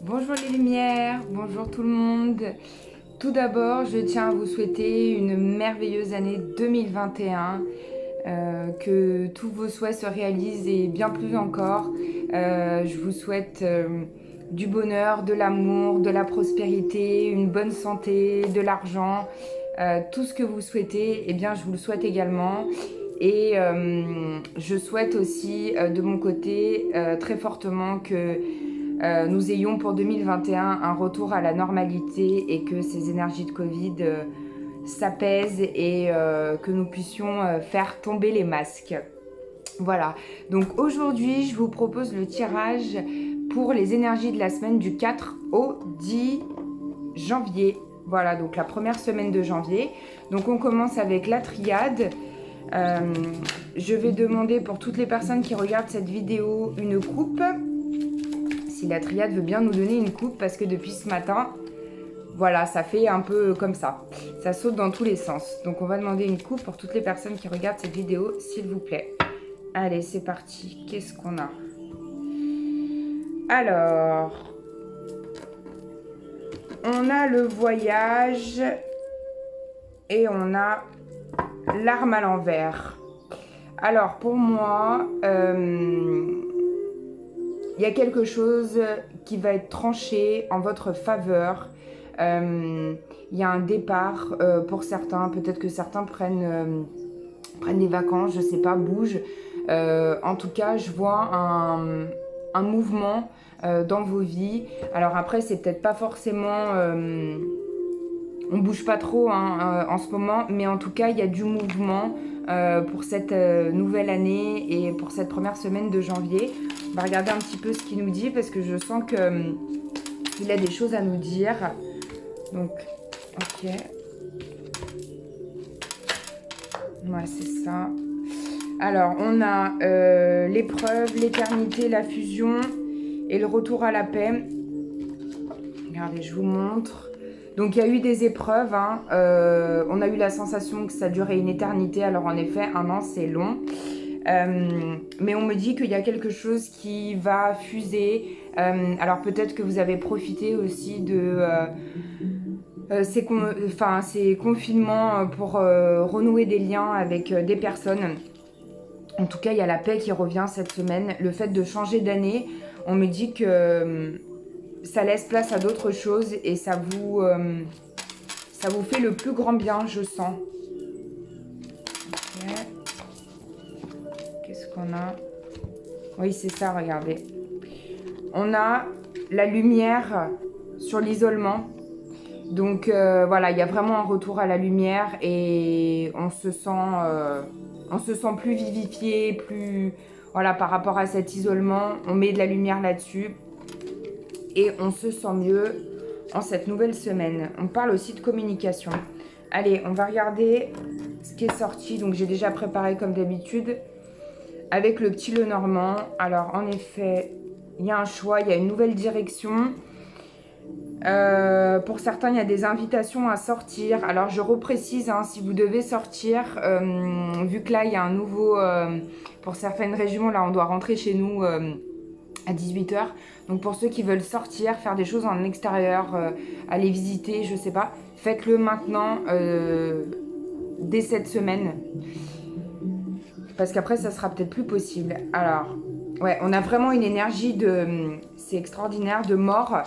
Bonjour les lumières, bonjour tout le monde. Tout d'abord, je tiens à vous souhaiter une merveilleuse année 2021, que tous vos souhaits se réalisent et bien plus encore. Je vous souhaite du bonheur, de l'amour, de la prospérité, une bonne santé, de l'argent, tout ce que vous souhaitez, eh bien je vous le souhaite également. Et je souhaite aussi de mon côté très fortement que nous ayons pour 2021 un retour à la normalité et que ces énergies de Covid s'apaisent et que nous puissions faire tomber les masques. Voilà, donc aujourd'hui je vous propose le tirage pour les énergies de la semaine du 4 au 10 janvier. Voilà, donc la première semaine de janvier. Donc on commence avec la triade. Je vais demander pour toutes les personnes qui regardent cette vidéo une coupe. Si la triade veut bien nous donner une coupe, parce que depuis ce matin, voilà, ça fait un peu comme ça. Ça saute dans tous les sens. Donc on va demander une coupe pour toutes les personnes qui regardent cette vidéo, s'il vous plaît. Allez, c'est parti. Qu'est-ce qu'on a? Alors, on a le voyage et on a l'arme à l'envers. Alors, pour moi, il y a quelque chose qui va être tranché en votre faveur. Il y a un départ pour certains. Peut-être que certains prennent des vacances, je sais pas, bougent. En tout cas, je vois un mouvement dans vos vies. Alors après, c'est peut-être pas forcément... on bouge pas trop en ce moment, mais en tout cas, il y a du mouvement pour cette nouvelle année et pour cette première semaine de janvier. On va regarder un petit peu ce qu'il nous dit parce que je sens qu'il a des choses à nous dire. Donc, ok. Ouais, c'est ça. Alors, on a l'épreuve, l'éternité, la fusion et le retour à la paix. Regardez, je vous montre. Donc, il y a eu des épreuves. On a eu la sensation que ça durait une éternité. Alors, en effet, un an, c'est long. Mais on me dit qu'il y a quelque chose qui va fuser. Alors, peut-être que vous avez profité aussi de... ces confinements pour renouer des liens avec des personnes. En tout cas, il y a la paix qui revient cette semaine. Le fait de changer d'année, on me dit que ça laisse place à d'autres choses et ça vous fait le plus grand bien, je sens. Okay. Qu'est-ce qu'on a? Oui, c'est ça, regardez. On a la lumière sur l'isolement. Donc voilà, il y a vraiment un retour à la lumière et on se sent plus vivifié, plus... Voilà, par rapport à cet isolement, on met de la lumière là-dessus et on se sent mieux en cette nouvelle semaine. On parle aussi de communication. Allez, on va regarder ce qui est sorti. Donc j'ai déjà préparé comme d'habitude avec le petit Lenormand. Alors en effet, il y a un choix, il y a une nouvelle direction. Pour certains, il y a des invitations à sortir. Alors, je reprécise, si vous devez sortir, vu que là, il y a un nouveau... pour certaines régions, là, on doit rentrer chez nous à 18 h. Donc, pour ceux qui veulent sortir, faire des choses en extérieur, aller visiter, je sais pas, faites-le maintenant, dès cette semaine. Parce qu'après, ça sera peut-être plus possible. Alors... Ouais, on a vraiment une énergie c'est extraordinaire, de mort.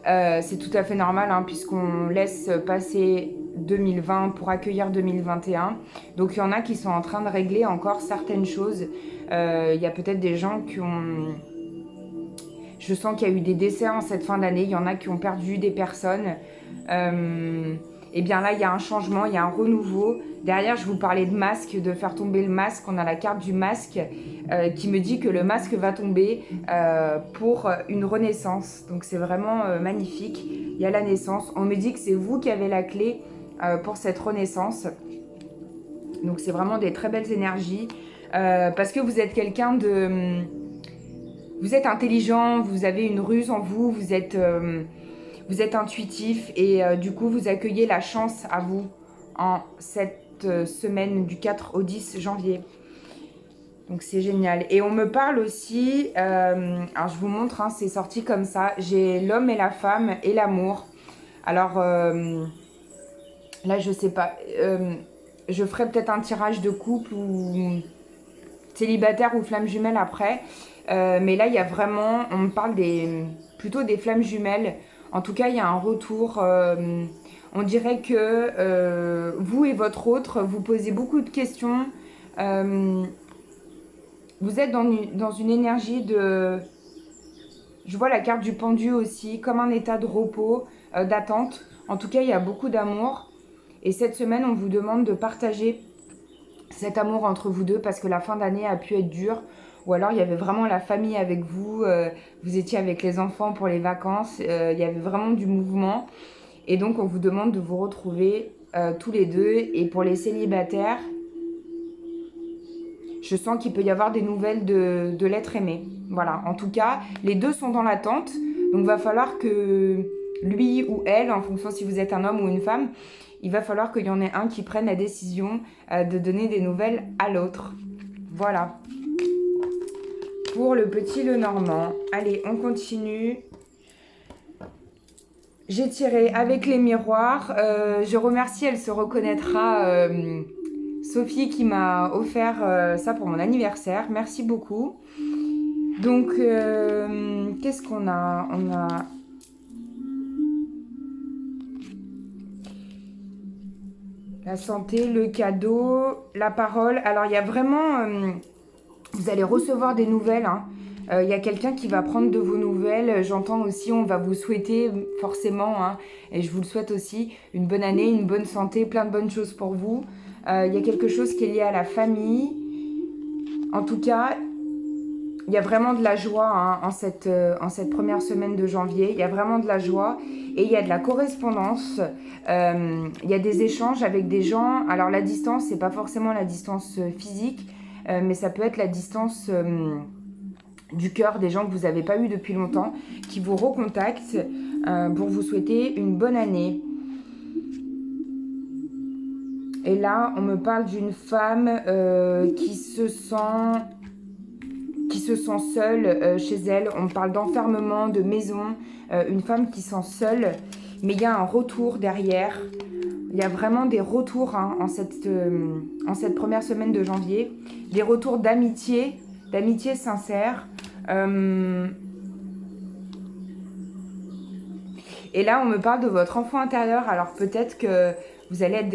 C'est tout à fait normal, puisqu'on laisse passer 2020 pour accueillir 2021. Donc, il y en a qui sont en train de régler encore certaines choses. Il y a peut-être des gens qui ont... Je sens qu'il y a eu des décès en cette fin d'année. Il y en a qui ont perdu des personnes. Et bien là, il y a un changement, il y a un renouveau. Derrière, je vous parlais de masque, de faire tomber le masque. On a la carte du masque qui me dit que le masque va tomber pour une renaissance. Donc, c'est vraiment magnifique. Il y a la naissance. On me dit que c'est vous qui avez la clé pour cette renaissance. Donc, c'est vraiment des très belles énergies. Parce que vous êtes quelqu'un de... Vous êtes intelligent, vous avez une ruse en vous, vous êtes intuitif et du coup, vous accueillez la chance à vous en cette semaine du 4 au 10 janvier. Donc c'est génial. Et on me parle aussi, alors je vous montre, hein, c'est sorti comme ça. J'ai l'homme et la femme et l'amour. Alors là, je sais pas. Je ferai peut-être un tirage de couple ou célibataire ou flamme jumelle après. Mais là, il y a vraiment, on me parle plutôt des flammes jumelles. En tout cas, il y a un retour. On dirait que vous et votre autre, vous posez beaucoup de questions. Vous êtes dans une énergie de... Je vois la carte du pendu aussi, comme un état de repos, d'attente. En tout cas, il y a beaucoup d'amour. Et cette semaine, on vous demande de partager cet amour entre vous deux parce que la fin d'année a pu être dure. Ou alors, il y avait vraiment la famille avec vous. Vous étiez avec les enfants pour les vacances. Il y avait vraiment du mouvement. Et donc, on vous demande de vous retrouver tous les deux. Et pour les célibataires, je sens qu'il peut y avoir des nouvelles de l'être aimé. Voilà, en tout cas, les deux sont dans l'attente. Donc, il va falloir que lui ou elle, en fonction si vous êtes un homme ou une femme, il va falloir qu'il y en ait un qui prenne la décision de donner des nouvelles à l'autre. Voilà. Pour le petit Lenormand. Allez, on continue. J'ai tiré avec les miroirs. Je remercie, elle se reconnaîtra... Sophie qui m'a offert ça pour mon anniversaire. Merci beaucoup. Donc, qu'est-ce qu'on a? On a... La santé, le cadeau, la parole. Alors, il y a vraiment... vous allez recevoir des nouvelles. Hein. Il y a quelqu'un qui va prendre de vos nouvelles. J'entends aussi, on va vous souhaiter forcément, hein, et je vous le souhaite aussi, une bonne année, une bonne santé, plein de bonnes choses pour vous. Il y a quelque chose qui est lié à la famille. En tout cas, il y a vraiment de la joie hein, en cette première semaine de janvier. Il y a vraiment de la joie et il y a de la correspondance. Il y a des échanges avec des gens. Alors la distance, c'est pas forcément la distance physique, mais ça peut être la distance du cœur, des gens que vous n'avez pas eu depuis longtemps, qui vous recontactent pour vous souhaiter une bonne année. Et là, on me parle d'une femme qui se sent seule chez elle. On me parle d'enfermement, de maison, une femme qui se sent seule, mais il y a un retour derrière. Il y a vraiment des retours hein, en cette première semaine de janvier, des retours d'amitié sincère. Et là, on me parle de votre enfant intérieur. Alors peut-être que vous allez être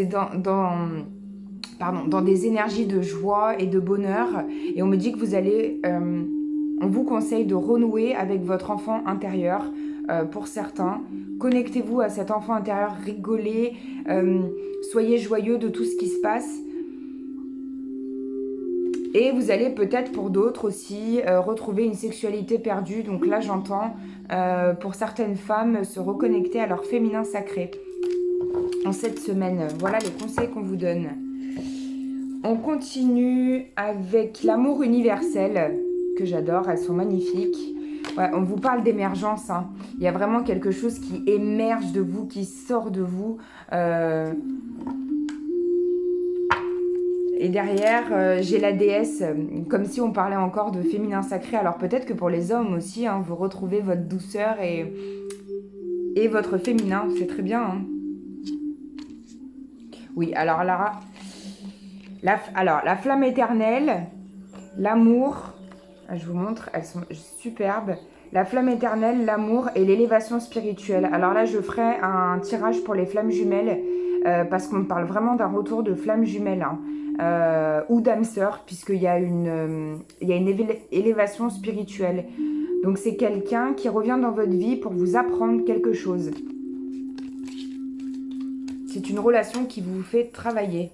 dans des énergies de joie et de bonheur. Et on me dit que vous allez... on vous conseille de renouer avec votre enfant intérieur pour certains. Connectez-vous à cet enfant intérieur, rigolez, soyez joyeux de tout ce qui se passe. Et vous allez peut-être pour d'autres aussi retrouver une sexualité perdue. Donc là, j'entends pour certaines femmes se reconnecter à leur féminin sacré en cette semaine. Voilà les conseils qu'on vous donne. On continue avec l'amour universel, que j'adore, elles sont magnifiques. Ouais, on vous parle d'émergence, hein. Il y a vraiment quelque chose qui émerge de vous, qui sort de vous. Et derrière, j'ai la déesse, comme si on parlait encore de féminin sacré. Alors peut-être que pour les hommes aussi, hein, vous retrouvez votre douceur et votre féminin, c'est très bien. Hein. Oui, alors là... la flamme éternelle, l'amour, je vous montre, elles sont superbes. La flamme éternelle, l'amour et l'élévation spirituelle. Alors là, je ferai un tirage pour les flammes jumelles parce qu'on me parle vraiment d'un retour de flammes jumelles hein, ou d'âme sœur puisqu'il y a une élévation spirituelle. Donc c'est quelqu'un qui revient dans votre vie pour vous apprendre quelque chose. C'est une relation qui vous fait travailler.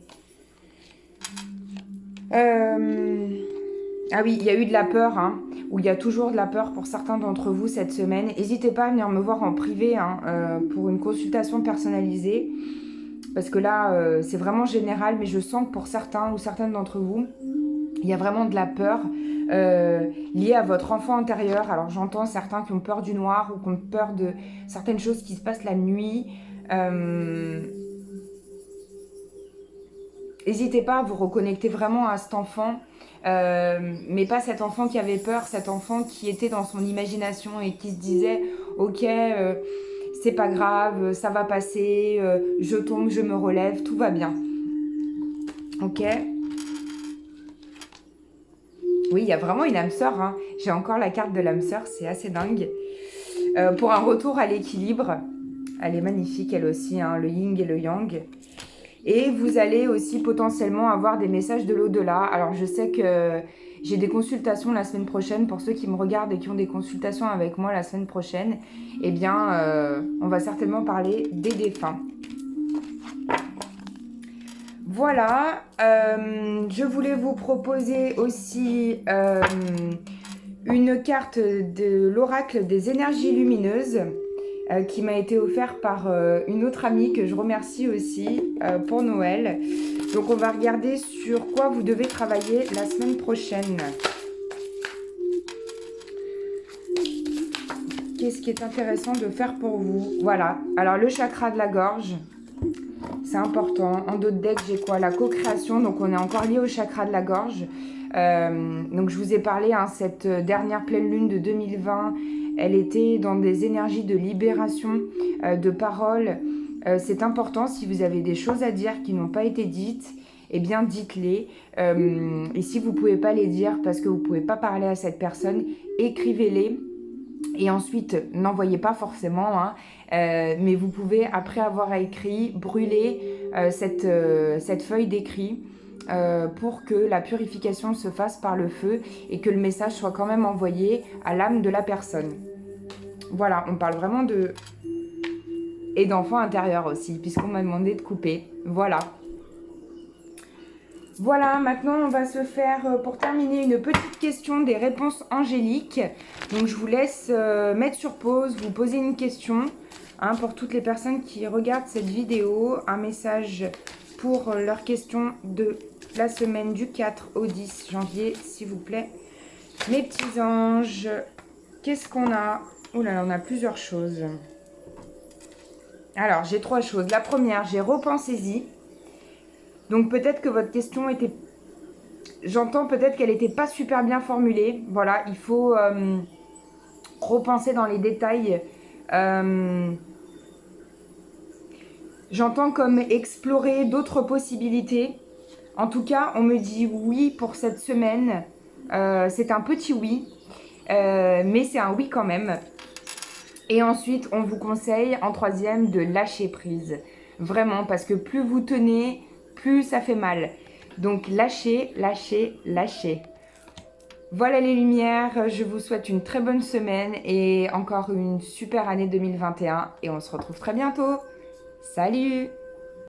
Ah oui, il y a eu de la peur, hein, ou il y a toujours de la peur pour certains d'entre vous cette semaine. N'hésitez pas à venir me voir en privé hein, pour une consultation personnalisée. Parce que là, c'est vraiment général, mais je sens que pour certains ou certaines d'entre vous, il y a vraiment de la peur liée à votre enfant intérieur. Alors j'entends certains qui ont peur du noir ou qui ont peur de certaines choses qui se passent la nuit. n'hésitez pas à vous reconnecter vraiment à cet enfant, mais pas cet enfant qui avait peur, cet enfant qui était dans son imagination et qui se disait « Ok, c'est pas grave, ça va passer, je tombe, je me relève, tout va bien. » Ok. Oui, il y a vraiment une âme sœur. Hein. J'ai encore la carte de l'âme sœur, c'est assez dingue. Pour un retour à l'équilibre. Elle est magnifique, elle aussi, hein, le yin et le yang. Et vous allez aussi potentiellement avoir des messages de l'au-delà. Alors, je sais que j'ai des consultations la semaine prochaine. Pour ceux qui me regardent et qui ont des consultations avec moi la semaine prochaine, eh bien, on va certainement parler des défunts. Voilà, je voulais vous proposer aussi une carte de l'oracle des énergies lumineuses qui m'a été offerte par une autre amie que je remercie aussi pour Noël. Donc on va regarder sur quoi vous devez travailler la semaine prochaine. Qu'est-ce qui est intéressant de faire pour vous? Voilà, alors le chakra de la gorge. C'est important. En d'autres decks, j'ai quoi? La co-création. Donc, on est encore lié au chakra de la gorge. Donc, je vous ai parlé, hein, cette dernière pleine lune de 2020, elle était dans des énergies de libération, de parole. C'est important, si vous avez des choses à dire qui n'ont pas été dites, eh bien, dites-les. Et si vous ne pouvez pas les dire parce que vous ne pouvez pas parler à cette personne, écrivez-les. Et ensuite, n'envoyez pas forcément, hein, mais vous pouvez, après avoir écrit, brûler cette feuille d'écrit pour que la purification se fasse par le feu et que le message soit quand même envoyé à l'âme de la personne. Voilà, on parle vraiment de... et d'enfant intérieur aussi, puisqu'on m'a demandé de couper. Voilà. Voilà, maintenant on va se faire, pour terminer, une petite question des réponses angéliques. Donc je vous laisse mettre sur pause, vous poser une question, hein, pour toutes les personnes qui regardent cette vidéo. Un message pour leurs questions de la semaine du 4 au 10 janvier, s'il vous plaît. Mes petits anges, qu'est-ce qu'on a? Oh là là, on a plusieurs choses. Alors, j'ai 3 choses. La première, j'ai repensez-y. Donc peut-être que votre question était... J'entends peut-être qu'elle n'était pas super bien formulée. Voilà, il faut repenser dans les détails. J'entends comme explorer d'autres possibilités. En tout cas, on me dit oui pour cette semaine. C'est un petit oui, mais c'est un oui quand même. Et ensuite, on vous conseille en troisième de lâcher prise. Vraiment, parce que plus vous tenez, plus ça fait mal. Donc lâchez, lâchez, lâchez. Voilà les lumières, je vous souhaite une très bonne semaine et encore une super année 2021 et on se retrouve très bientôt. Salut!